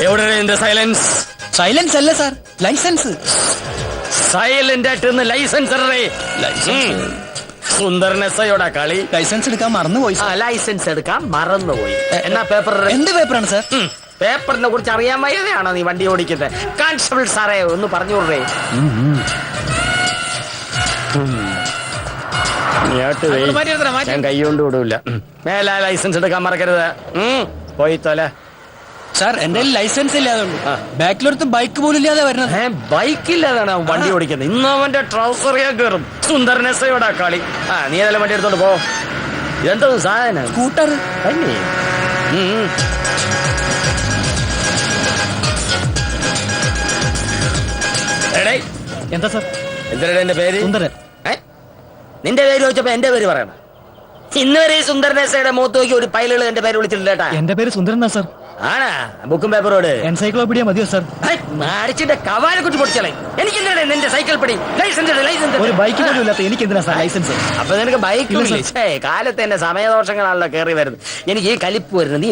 എവിടെ നിന്റെ silence? Silence അല്ല സാർ, ലൈസൻസ്. സൈലന്റ് ആയിട്ട് ലൈസൻസ് സുന്ദരനസയോടാ കളി. ലൈസൻസ് എടുക്കാൻ മറന്നുപോയി. ലൈസൻസ് എടുക്കാൻ മറന്നുപോയി. എന്നാ പേപ്പർ? എന്ത് പേപ്പറാണ് സാർ? പേപ്പറിനെ കുറിച്ച് അറിയാൻ വയ്യതാണോ നീ വണ്ടി ഓടിക്കുന്നത്? കോൺസ്റ്റബിൾ സാറേ ഒന്ന് പറഞ്ഞു വിടേ. ഞാൻ കൈ കൊണ്ട് വിടൂല. മേലാ ലൈസൻസ് എടുക്കാൻ മറക്കരുത്. പോയി തോല. സാർ എന്റെ ലൈസൻസ് ഇല്ലാതുള്ളൂ. ബാക്കിലൊരുത്ത് ബൈക്ക് പോലും ഇല്ലാതെ വരുന്നത്. ബൈക്കില്ലാതാണ് വണ്ടി ഓടിക്കുന്നത്. ഇന്ന് അവന്റെ ട്രൗസറിയാ കയറും. സുന്ദരനസയോടാ കളി. നീ ഏതായാലും വണ്ടി എടുത്തോണ്ട് പോ. എന്തോ സാധനം? സ്കൂട്ടർ തന്നെ. എന്താ സാർ? എന്തിനാ എന്റെ പേര്? സുന്ദരൻ. നിന്റെ പേര് ചോദിച്ചപ്പോ എന്റെ പേര് പറയണം. ഇന്നുവരെ സുന്ദരനസയുടെ മുഖത്ത് നോക്കി ഒരു പൈലുകൾ എന്റെ പേര് വിളിച്ചിട്ടില്ലേട്ടാ. എന്റെ പേര് സുന്ദരനാ സാർ. ആണാ? ബുക്കും പേപ്പറോട് എൻസൈക്ലോപീഡിയ മതിയോ സാർ? മാരിച്ചിന്റെ കവാലെ കുറ്റി പൊടിച്ചാലേ. എനിക്ക് എന്തിനാണ് നിന്റെ സൈക്കിൾ പടി? ലൈസൻസ് ഒരു ബൈക്ക് പോലും ഇല്ലാത്ത എനിക്ക് എന്തിനാ സാർ ലൈസൻസ്? അപ്പൊ നിനക്ക് ബൈക്ക് കാലത്ത് എന്റെ സമയദോഷങ്ങളാണല്ലോ കയറി വരുന്നത്. എനിക്ക് ഈ കലിപ്പ് വരുന്നത്. നീ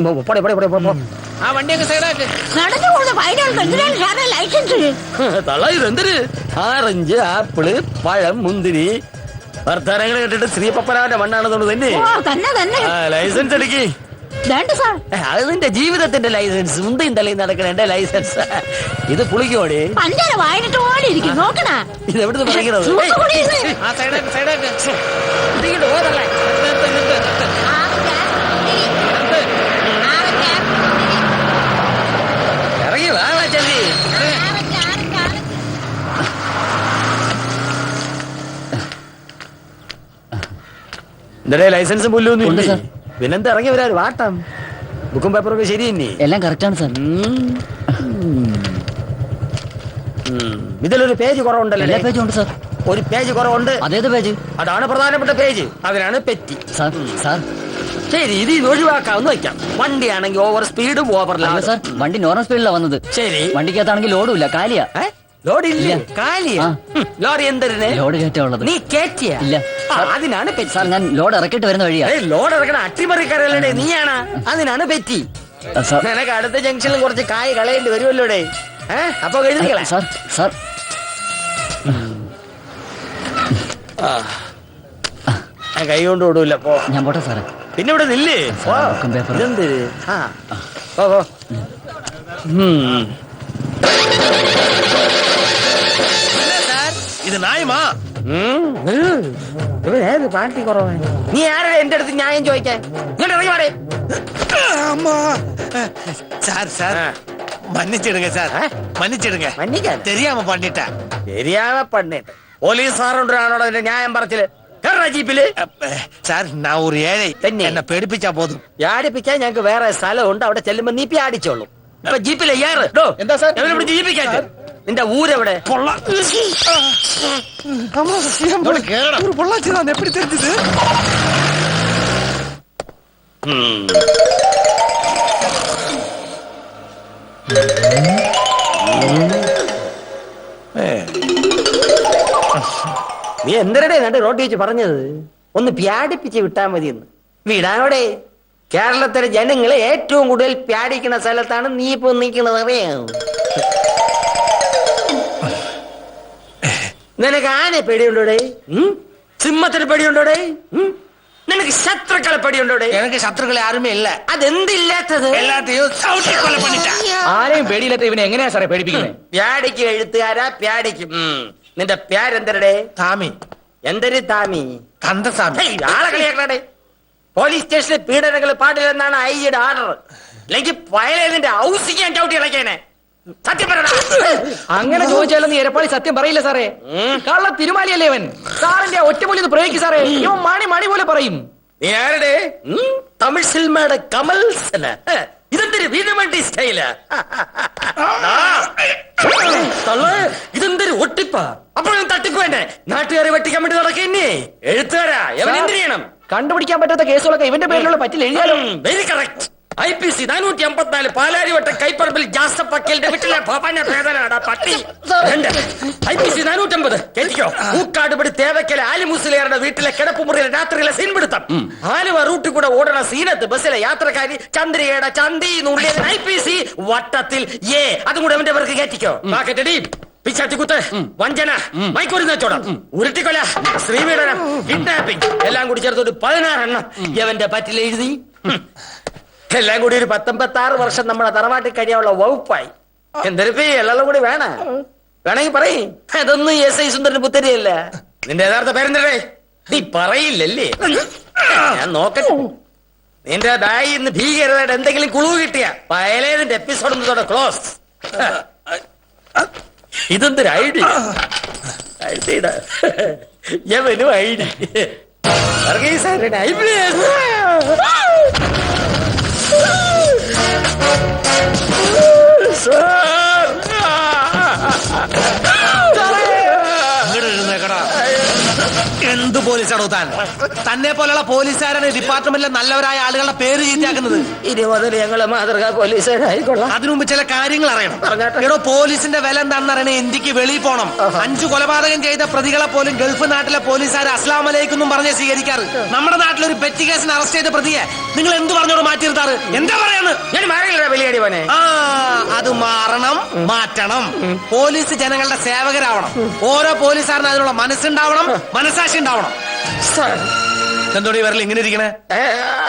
ആ വണ്ടിയൊക്കെ സൈഡാക്ക്. തള്ള ഇതെന്തിന്? ഓറഞ്ച്, ആപ്പിള്, പഴം, മുന്തിരി വർത്താനങ്ങൾ കേട്ടിട്ട് ശ്രീപപ്പനാവന്റെ മണ്ണാണെന്നുണ്ട് തന്നെ. ലൈസൻസ് എടുക്കി. അത് നിന്റെ ജീവിതത്തിന്റെ ലൈസൻസ്. മുന്തിയും തലയിൽ നടക്കണ എന്റെ ലൈസൻസ്. ഇത് പുളിക്കോടെ ഇത് എവിടുന്ന് പറയുന്നത്? ഇറങ്ങി വാ ചല്ലി. എന്റെ ലൈസൻസ് പുല്ലൊന്നും പിന്നെന്താ ഇറങ്ങി വരാ വാട്ടം? ബുക്കും പേപ്പറൊക്കെ ശരി തന്നെ? എല്ലാം കറക്റ്റ് ആണ് സാർ. ഇതിലൊരു പേജ് കുറവുണ്ടല്ലോ. എല്ലാ പേജും ഉണ്ട് സാർ. ഒരു പേജ് കുറവുണ്ട്. അതേത് പേജ്? അതാണ് പ്രധാനപ്പെട്ട പേജ്. അതിനാണ് പെറ്റി. സാർ ശരി, ഇത് ഒഴിവാക്കാവുന്ന വയ്ക്കാം. വണ്ടിയാണെങ്കിൽ ഓവർ സ്പീഡ്, ഓവർ ലാഭം. സാർ വണ്ടി നോർമൽ സ്പീഡിലാണ് വന്നത്. ശരി, വണ്ടിക്കകത്താണെങ്കിൽ ലോഡും ഇല്ല, കാലിയാ. ലോഡില്ല, കാലിയാ. ലോറി എന്തിന്? ലോഡ് കയറ്റുള്ളത്. നീ കേറ്റിയ? ഇല്ല. അതിനാണ് പെറ്റി. സാർ ഞാൻ ലോഡ് ഇറക്കിട്ട് വരുന്ന വഴിയാ. ലോഡ് ഇറക്കണ അട്ടിമറിക്കാരല്ലേ നീയാണ്? അതിനാണ് പെറ്റി. നിനക്ക് അടുത്ത ജംഗ്ഷനിൽ കുറച്ച് കായ് കളയേണ്ടി വരുമല്ലോടെ. അപ്പൊ എഴുതിക്കളെ. സാർ കൈ കൊണ്ട് വിടൂല. പോ. ഞാൻ പോട്ടെ സാറേ. പിന്നെ ഇവിടെ നില്ലേ. ഇതെന്ത്? ഇത് നായമാ? പാർട്ടി കുറവാ. നീ ആരുടെ എന്റെ അടുത്ത് ന്യായം ചോദിക്കാൻ? ഇങ്ങോട്ട് ഇറങ്ങി മാറേ. മன்னிச்சிடுங்க சார், மன்னிச்சிடுங்க. മன்னிക്കാൻ தெரியாம பண்ணிட்டேன். தெரியாம பண்ணிட்டு പോലീസുകാരുണ്ടാണോ എന്റെ ന്യായം പറച്ചില്? ജീപ്പില് സാർ ഞാൻ ഒരു ഏഴை എന്നെ പേടിപ്പിച്ചാ പോതും. പേടിപ്പിക്കാൻ ഞങ്ങക്ക് വേറെ സ്ഥലമുണ്ട്. അവിടെ ചെല്ലുമ്പോ നീ പേടിച്ചോളൂ. ഇപ്പൊ ജീപ്പിലെ എന്താ സാർ ജീവിക്കാൻ നിന്റെ ഊരെവിടെ? പൊള്ളാച്ചിതാണ് എപ്പടി തെറ്റിത്? നീ എന്തരടെ നട്ട് റോട്ടി വെച്ച് പറഞ്ഞത്? ഒന്ന് പ്യാടിപ്പിച്ച് വിട്ടാ മതിയെന്ന്. വിടാനോടെ? കേരളത്തിലെ ജനങ്ങളെ ഏറ്റവും കൂടുതൽ പ്യാടിക്കുന്ന സ്ഥലത്താണ് നീ ഇപ്പൊ നിൽക്കുന്നത്. അറിയാം? നിനക്ക് ആനെ പേടിയുണ്ടോടെ? സിംഹത്തിന് പേടിയുണ്ടോടെ? നിനക്ക് ശത്രുക്കളെ പേടിയുണ്ടോടെ? എനിക്ക് ശത്രുക്കളെ ആരുമേ ഇല്ല. അതെന്തില്ലാത്തത്? എല്ലാത്തെയും കൊല പണിട്ടാ. ആരെയും പേടിയില്ലാത്ത ഇവനെ എങ്ങനെയാ സാറേ പേടിപ്പിക്കുന്നത്? പ്യാടിക്കും എഴുത്തുകാരാ, പ്യാടിക്കും. നിന്റെ പേരെന്തരടെ? താമി. എന്തൊരു താമി? കന്തസ്വാമി. ആളെ കളിയാക്കണേ. പോലീസ് സ്റ്റേഷനിൽ പീഡനങ്ങൾ പാടില്ലെന്നാണ് ഐജിയുടെ ഓർഡർ. അല്ലെങ്കിൽ പയലേതിന്റെ ഹൗസിങ് ഞാൻ ചവിട്ടി ഇളക്കേനെ. സത്യം പറയണ. അങ്ങനെ ചോദിച്ചാലും നീ എരപ്പാളി സത്യം പറയില്ല സാറേ. കള്ള തിരുമാലിയല്ലേ ഇവൻ. സാറിന്റെ ഒറ്റമൂലി പ്രയോഗിക്കും സാറേ. ഇവൻ മണി പോലെ പറയും. നീ ആരുടെ? തമിഴ് സിനിമയുടെ കമൽ. ഇതെന്തൊരു വീരമണ്ടി സ്റ്റൈല്? ഇതെന്തൊരു ഒട്ടിപ്പാ. അപ്പോഴും തട്ടിപ്പ് വേണ്ടേ? നാട്ടുകാരെ വെട്ടിക്കാൻ വേണ്ടി നടക്കുന്നേ എഴുത്തുകാരാ. എവൻ എന്ത് ചെയ്യണം? കണ്ടുപിടിക്കാൻ പറ്റാത്ത കേസുകളൊക്കെ ഇവന്റെ പേരിലുള്ള പറ്റില്ല എഴുതിയാലും. Very correct. IPC 454 പാലാരിവട്ടം കൈപ്പറമ്പിൽ ജാസഫ് വക്കീലിന്റെ വീട്ടിലെ ഭവന വേദനയുടെ പട്ടി. IPC 450 കേട്ടിക്കോ. പൂക്കാടുപടി തേവക്കലെ ആലിമുസ്ലിയാരുടെ വീട്ടിലെ കിടപ്പുമുറിയിലെ രാത്രിയിലെ സീൻപിടുത്തം. ആലുവ റൂട്ടിൽ കൂടെ ഓടുന്ന സീനത്ത് ബസ്സിലെ യാത്രക്കാരി ചന്ദ്രികയുടെ ചന്തി നുള്ളിയത് IPC വട്ടത്തിൽ A. അതും കൂടെ അവന്റെ പേർക്ക് കേട്ടിക്കോ. പാക്കറ്റടി, പിച്ചാത്തിക്കുത്ത്, വഞ്ചന, മൈക്കൂരിച്ചോടം, ഉരുട്ടിക്കൊല, ശ്രീപീഡനം, കിഡ്നാപ്പിംഗ് എല്ലാം കൂടി ചേർത്ത് 16 എണ്ണം ഇവന്റെ പറ്റിൽ എഴുതി. എല്ലാം കൂടി 19 വർഷം നമ്മുടെ തറവാട്ടിൽ കഴിയാനുള്ള വകുപ്പായി. എന്തൊരു എല്ലാം കൂടി വേണമെങ്കിൽ പറയും. അതൊന്നും SI സുന്ദരന് പുത്തരിയല്ല. നിന്റെ യഥാർത്ഥ പേരെന്തേ? നീ പറയില്ലല്ലേ? ഞാൻ നോക്കട്ടെ. നിന്റെ ബാഗിൽ നിന്ന് ഭീകരതയുടെ എന്തെങ്കിലും കുളു കിട്ടിയ പയലേതിന്റെ എപ്പിസോഡ് ക്ലോസ്. ഇതെന്തൊരു ഐഡിയ? യവനും ഐഡിയ. എന്ത് പോലീസാണോ താൻ? തന്നെ പോലെയുള്ള പോലീസുകാരാണ് ഡിപ്പാർട്ട്മെന്റിലെ നല്ലവരായ ആളുകളുടെ പേര് ചീത്തയാക്കുന്നത്. ഇനി മുതൽ ഞങ്ങള് മാതൃകാ പോലീസുകാരായിക്കൊള്ളാം. അതിനു മുമ്പ് ചില കാര്യങ്ങൾ അറിയണം. എടോ, പോലീസിന്റെ വില എന്താണെന്ന് അറിയണേ ഇന്ത്യക്ക് വെളിയിൽ പോണം. 5 കൊലപാതകം ചെയ്ത പ്രതികളെ പോലും ഗൾഫ് നാട്ടിലെ പോലീസുകാർ അസ്ലാം അലൈക്കും പറഞ്ഞ് സ്വീകരിക്കാറ്. നമ്മുടെ നാട്ടിലൊരു പെറ്റി കേസിന് അറസ്റ്റ് ചെയ്ത പ്രതിയെ നിങ്ങൾ എന്ത് പറഞ്ഞോട് മാറ്റി നിർത്താറ്? എന്താ പറയാന്ന്? ഞാൻ മാറിയില്ല വലിയടി പോനെ. അത് മാറണം, മാറ്റണം. പോലീസ് ജനങ്ങളുടെ സേവകരാവണം. ഓരോ പോലീസുകാരനും അതിനുള്ള മനസ്സുണ്ടാവണം, മനസാക്ഷി ഉണ്ടാവണം. എന്തോടി വരൽ ഇങ്ങനെ ഇരിക്കണേ?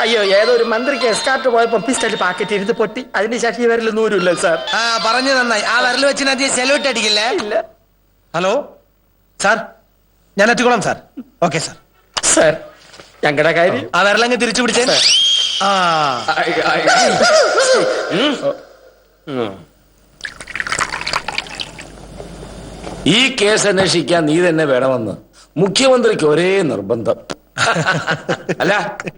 അയ്യോ, ഏതോ ഒരു മന്ത്രിക്ക് എസ്കാർട്ട് പോയപ്പോ പിസ്റ്റൽ പാക്കറ്റ് ഇരുന്ന് പൊട്ടി. അതിന് ശേഷം വരൽ നൂരില്ല സാർ. പറഞ്ഞു നന്നായി. ആ വരൽ വെച്ച് അധികം സെലൂട്ട് അടിക്കില്ലേ? ഇല്ല. ഹലോ സാർ, ഞാൻ എത്തിക്കോളാം സാർ. Okay sir. സാർ, ഞങ്ങളുടെ കാര്യം ആ വരലങ്ങ് തിരിച്ചു പിടിച്ചേ. ഈ കേസ് അന്വേഷിക്കാൻ നീ തന്നെ വേണമെന്ന് മുഖ്യമന്ത്രിക്ക് ഒരേ നിർബന്ധം. അല്ല,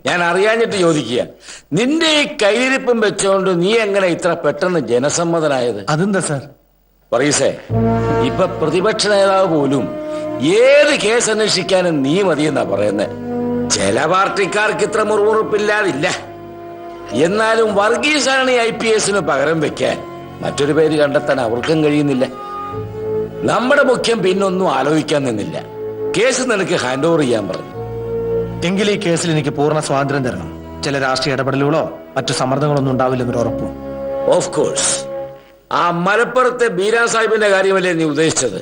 ഞാൻ അറിയാഞ്ഞിട്ട് ചോദിക്കുക, നിന്റെ ഈ കയ്യിരിപ്പും വെച്ചോണ്ട് നീ എങ്ങനെ ഇത്ര പെട്ടെന്ന് ജനസമ്മതനായത്? അതെന്താ സാർ? പറയസേ, ഇപ്പൊ പ്രതിപക്ഷ നേതാവ് പോലും ഏത് കേസ് അന്വേഷിക്കാനും നീ മതിയെന്നാ പറയുന്നത്. ചില പാർട്ടിക്കാർക്ക് ഇത്ര മുറുമുറുപ്പില്ലാതില്ല. എന്നാലും വർഗീസാണ് IPS പകരം വെക്കാൻ മറ്റൊരു പേര് കണ്ടെത്താൻ അവർക്കും കഴിയുന്നില്ല. നമ്മുടെ മുഖ്യം പിന്നൊന്നും ആലോചിക്കാൻ നിന്നില്ല. കേസ് നിനക്ക് ഹാൻഡ് ഓവർ ചെയ്യാൻ പറഞ്ഞു. എങ്കിൽ ഈ കേസിൽ എനിക്ക് പൂർണ്ണ സ്വാതന്ത്ര്യം തരണം. ചില രാഷ്ട്രീയ ഇടപെടലുകളോ മറ്റു സമ്മർദ്ദങ്ങളൊന്നും ഉണ്ടാവില്ലെന്നൊരു ഉറപ്പും. Of course. ആ മലപ്പുറത്തെ ബീരാ സാഹിബിന്റെ കാര്യമല്ലേ നീ ഉദ്ദേശിച്ചത്?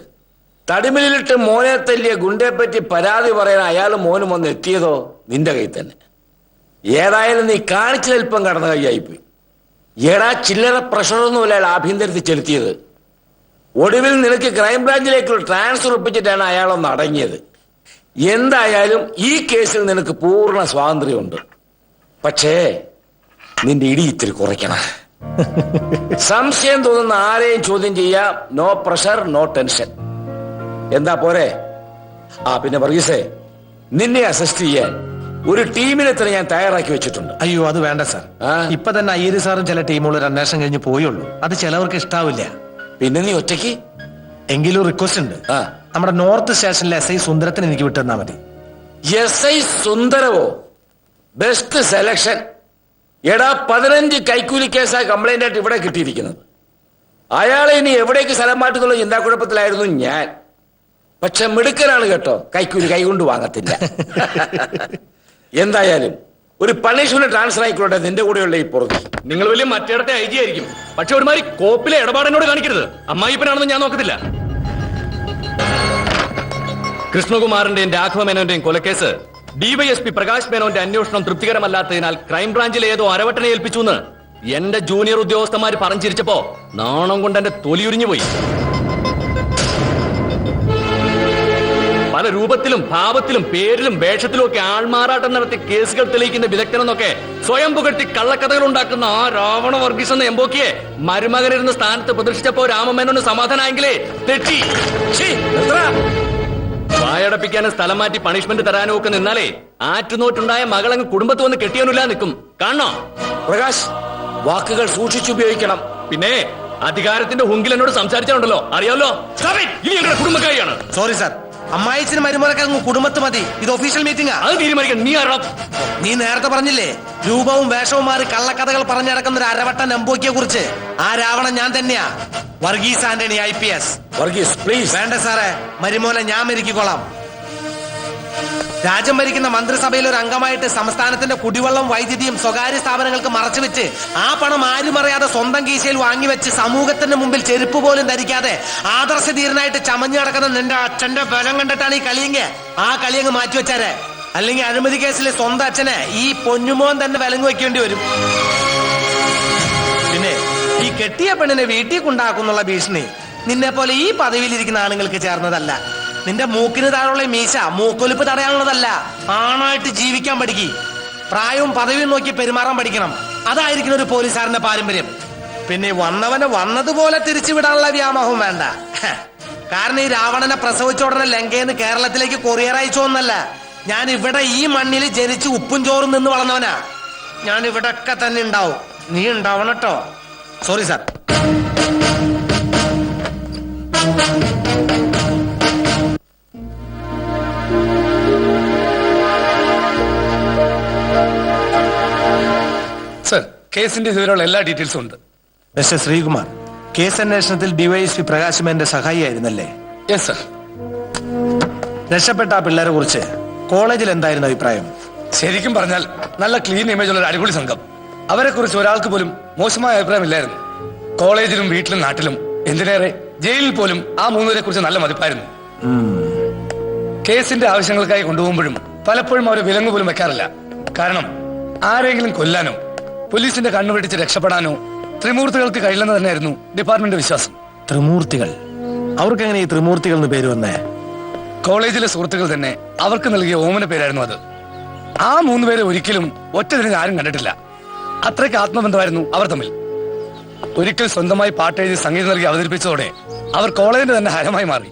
തടിമിലിട്ട് മോനെ തല്ലിയ ഗുണ്ടയെ പറ്റി പരാതി പറയാൻ അയാൾ മോനും വന്ന് എത്തിയതോ നിന്റെ കയ്യിൽ തന്നെ. ഏതായാലും നീ കാണിച്ചൽപ്പം കടന്ന കൈയായിപ്പോയി. ഏടാ ചില്ലറ പ്രഷറൊന്നുമല്ല അയാൾ ആഭ്യന്തരത്തിൽ ചെലുത്തിയത്. ഒടുവിൽ നിനക്ക് ക്രൈംബ്രാഞ്ചിലേക്കുള്ള ട്രാൻസ്ഫർ ഒപ്പിച്ചിട്ടാണ് അയാളൊന്ന് അടങ്ങിയത്. എന്തായാലും ഈ കേസിൽ നിനക്ക് പൂർണ്ണ സ്വാതന്ത്ര്യമുണ്ട്. പക്ഷേ നിന്റെ ഇടി ഇത്തിരി കുറയ്ക്കണം. സംശയം തോന്നുന്ന ആരെയും ചോദ്യം ചെയ്യാം. No pressure, no tension. എന്താ പോരെ? പിന്നെ വർഗീസേ, നിന്നെ അസിസ്റ്റ് ചെയ്യാൻ ഒരു ടീമിനെ തന്നെ ഞാൻ തയ്യാറാക്കി വെച്ചിട്ടുണ്ട്. അയ്യോ, അത് വേണ്ട സാർ. ഇപ്പൊ തന്നെ അയ്യര് സാറും ചില ടീമുകൾ അന്വേഷണം കഴിഞ്ഞ് പോയുള്ളൂ. അത് ചിലവർക്ക് ഇഷ്ടാവില്ല. പിന്നെ നീ ഒറ്റയ്ക്ക്? എങ്കിലും റിക്വസ്റ്റ് ഉണ്ട്. നമ്മുടെ നോർത്ത് സ്റ്റേഷനിലെ SI സുന്ദരത്തിന് എനിക്ക് വിട്ടുതന്നാ മതി. SI സുന്ദരവോ? Best selection. എടാ, 15 കൈക്കൂലി കേസാ കംപ്ലൈന്റ് ആയിട്ട് ഇവിടെ കിട്ടിയിരിക്കുന്നത്. അയാളെ ഇനി എവിടേക്ക് സ്ഥലം മാറ്റുന്നുള്ള ചിന്താക്കുഴപ്പത്തിലായിരുന്നു ഞാൻ. പക്ഷെ മിടുക്കനാണ് കേട്ടോ, കൈക്കൂലി കൈകൊണ്ട് വാങ്ങത്തില്ല. എന്തായാലും ഒരു പണിഷ്മെന്റ് ട്രാൻസ്ഫർ ആയിക്കോട്ടെ നിന്റെ കൂടെയുള്ള ഈ പുറത്ത്. നിങ്ങൾ വലിയ മറ്റേടത്തെ IG ആയിരിക്കും, പക്ഷെ ഒരുമാതിരി കോപ്പിലെ ഇടപാടിനോട് കാണിക്കരുത്. അമ്മായിപ്പനാണെന്ന് ഞാൻ നോക്കത്തില്ല. കൃഷ്ണകുമാറിന്റെയും രാഘവ മേനോന്റെയും കൊലക്കേസ് DYSP പ്രകാശ് മേനോന്റെ അന്വേഷണം തൃപ്തികരമല്ലാത്തതിനാൽ ക്രൈംബ്രാഞ്ചിലെ ഏതോ അരവട്ടനെ ഏൽപ്പിച്ചു എന്ന് എന്റെ ജൂനിയർ ഉദ്യോഗസ്ഥന്മാര് പറഞ്ഞിരിച്ചപ്പോ നാണം കൊണ്ട് എന്റെ തൊലിയുരിഞ്ഞു പോയി. പല രൂപത്തിലും ഭാവത്തിലും പേരിലും വേഷത്തിലും ഒക്കെ ആൾമാറാട്ടം നടത്തി കേസുകൾ തെളിയിക്കുന്ന വിദഗ്ധനെന്നൊക്കെ സ്വയം പുകട്ടി കള്ളക്കഥകൾ ഉണ്ടാക്കുന്ന ആ രാവണ വർഗീസ് എന്ന എംബോക്കിയെ മരുമകനിരുന്ന സ്ഥാനത്ത് പ്രദർശിച്ചപ്പോ രാമമേനോന് സമാധാനമായെങ്കിലേ തെറ്റി. വായടപ്പിക്കാനും സ്ഥലം മാറ്റി പണിഷ്മെന്റ് തരാനും ഒക്കെ നിന്നാലേ ആറ്റുനോറ്റുണ്ടായ മകളങ്ങ് കുടുംബത്ത് വന്ന് കെട്ടിയാനില്ല നിൽക്കും. കാണണോ? പ്രകാശ്, വാക്കുകൾ സൂക്ഷിച്ചുപയോഗിക്കണം. പിന്നെ അധികാരത്തിന്റെ ഹുങ്കിൽ എന്നോട് സംസാരിച്ചാലുണ്ടല്ലോ, അറിയാമല്ലോ, ഇനി ഞങ്ങളുടെ കുടുംബക്കാരിയാണ്. സോറി സാർ, അമ്മായിച്ചിന് മരുമോനൊക്കെ അങ്ങ് കുടുംബത്ത് മതി. ഇത് ഒഫീഷ്യൽ മീറ്റിംഗാ. അത് തീരുമാനിക്കണം. നീ ആരാ? നീ നേരത്തെ പറഞ്ഞില്ലേ രൂപവും വേഷവും മാറി കള്ളക്കഥകൾ പറഞ്ഞു നടക്കുന്ന ഒരു അരവട്ട നമ്പോക്കിയെ കുറിച്ച്? ആ രാവണൻ ഞാൻ തന്നെയാ, വർഗീസ് ആന്റണി IPS. വർഗീസ് പ്ലീസ്. വേണ്ട സാറേ, മരുമോനെ ഞാൻ മെരുക്കിക്കോളാം. രാജ്യം ഭരിക്കുന്ന മന്ത്രിസഭയിൽ ഒരു അംഗമായിട്ട് സംസ്ഥാനത്തിന്റെ കുടിവെള്ളം വൈദ്യുതിയും സ്വകാര്യ സ്ഥാപനങ്ങൾക്ക് മറച്ചുവെച്ച് ആ പണം ആരും അറിയാതെ സ്വന്തം കീശയിൽ വാങ്ങിവെച്ച് സമൂഹത്തിന്റെ മുമ്പിൽ ചെരുപ്പ് പോലും ധരിക്കാതെ ആദർശധീരനായിട്ട് ചമഞ്ഞു നടക്കുന്ന നിന്റെ അച്ഛന്റെ ബലം കണ്ടിട്ടാണ് ഈ കളിയെങ്കിൽ ആ കളിയങ്ങ് മാറ്റിവെച്ചാരെ. അല്ലെങ്കിൽ അഴിമതി കേസിലെ സ്വന്തം അച്ഛനെ ഈ പൊന്നുമോൻ തന്നെ വിലങ്ങ് വെക്കേണ്ടി വരും. പിന്നെ ഈ കെട്ടിയ പെണ്ണിനെ വീട്ടിൽ കൊണ്ടാക്കുന്നുള്ള ഭീഷണി നിന്നെ പോലെ ഈ പദവിയിലിരിക്കുന്ന ആണുങ്ങൾക്ക് ചേർന്നതല്ല. നിന്റെ മൂക്കിന് താഴെയുള്ള മീശ മൂക്കൊലിപ്പ് തടയാനുള്ളതല്ല. ആണായിട്ട് ജീവിക്കാൻ പഠിക്കി. പ്രായവും പദവിയും നോക്കി പെരുമാറാൻ പഠിക്കണം. അതായിരിക്കും ഒരു പോലീസുകാരന്റെ പാരമ്പര്യം. പിന്നെ വന്നവനെ വന്നതുപോലെ തിരിച്ചുവിടാനുള്ള വ്യാമോഹം വേണ്ട. കാരണം ഈ രാവണനെ പ്രസവിച്ച ഉടനെ ലങ്കയെന്ന് കേരളത്തിലേക്ക് കൊറിയർ അയച്ചോന്നല്ല. ഞാൻ ഇവിടെ ഈ മണ്ണിൽ ജനിച്ച് ഉപ്പും ചോറും നിന്ന് വളർന്നവനാ. ഞാൻ ഇവിടൊക്കെ തന്നെ ഉണ്ടാവും. നീ ഉണ്ടാവണം കേട്ടോ. Sorry sir. സർ, കേസിന്റെ ഇതുവരെയുള്ള എല്ലാ ഡീറ്റെയിൽസും ഉണ്ട്. മിസ്റ്റർ ശ്രീകുമാർ, കേസ് അന്വേഷണത്തിൽ ഡിവൈഎസ്പി പ്രകാശ് എന്റെ സഹായിയായിരുന്നല്ലേ? Yes sir. രക്ഷപ്പെട്ട ആ പിള്ളേരെ കുറിച്ച് കോളേജിൽ എന്തായിരുന്നു അഭിപ്രായം? ശരിക്കും പറഞ്ഞാൽ നല്ല ക്ലീൻ ഇമേജ് ഉള്ള ഒരു അടിപൊളി സംഘം. അവരെ കുറിച്ച് ഒരാൾക്ക് പോലും മോശമായ അഭിപ്രായമില്ലായിരുന്നു. കോളേജിലും വീട്ടിലും നാട്ടിലും എന്തിനേറെ ജയിലിൽ പോലും ആ മൂന്നുപേരെ കുറിച്ച് നല്ല മതിപ്പായിരുന്നു. കേസിന്റെ ആവശ്യങ്ങൾക്കായി കൊണ്ടുപോകുമ്പോഴും പലപ്പോഴും അവരെ വിലങ്ങ് പോലും വെക്കാറില്ല. കാരണം ആരെങ്കിലും കൊല്ലാനോ പോലീസിന്റെ കണ്ണുപിടിച്ച് രക്ഷപ്പെടാനോ ത്രിമൂർത്തികൾക്ക് കഴിയില്ലെന്ന് തന്നെയായിരുന്നു ഡിപ്പാർട്ട്മെന്റ് വിശ്വാസം. ത്രിമൂർത്തികൾ? അവർക്ക് എങ്ങനെ ഈ ത്രിമൂർത്തികൾ എന്ന് പേര് വന്നേ? കോളേജിലെ സുഹൃത്തുക്കൾ തന്നെ അവർക്ക് നൽകിയ ഓമന പേരായിരുന്നു അത്. ആ മൂന്നുപേരെ ഒരിക്കലും ഒറ്റ തിരിഞ്ഞ് ആരും കണ്ടിട്ടില്ല. അത്രയ്ക്ക് ആത്മബന്ധമായിരുന്നു അവർ തമ്മിൽ. ഒരിക്കൽ സ്വന്തമായി പാട്ടെഴുതി സംഗീതം നൽകി അവതരിപ്പിച്ചതോടെ അവർ കോളേജിന്റെ തന്നെ ഹരമായി മാറി.